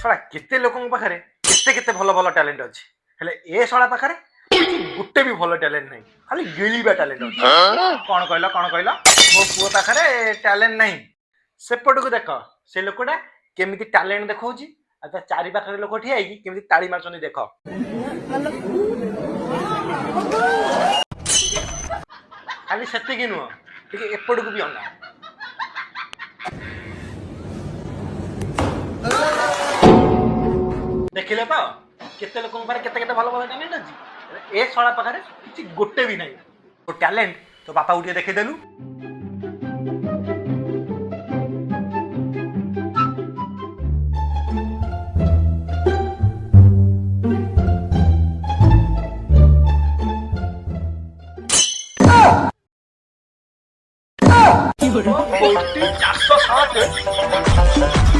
शला केते लोकन पाखरे केते केते भल भल टैलेंट अछि हेले ए शला पाखरे गुटे भी भल टैलेंट नहीं खाली गिलीबा टैलेंट अछि कोन कहला मो पुओ पाखरे टैलेंट नहीं सेपट को देख से लोकटा केमिति टैलेंट देखौची आ चारि पाखरे लोक ठिया कि केमिति ताली मारछनी देख खाली सेतिकी नुह टिके एपट को भी अना देखिले तो केते लोक पारे केते केते भल भल टैलेंट अछि ए शला पाखरे किछि गोटे भी नहीं तो टैलेंट तो बापा उठे देखे देलु गोटी 460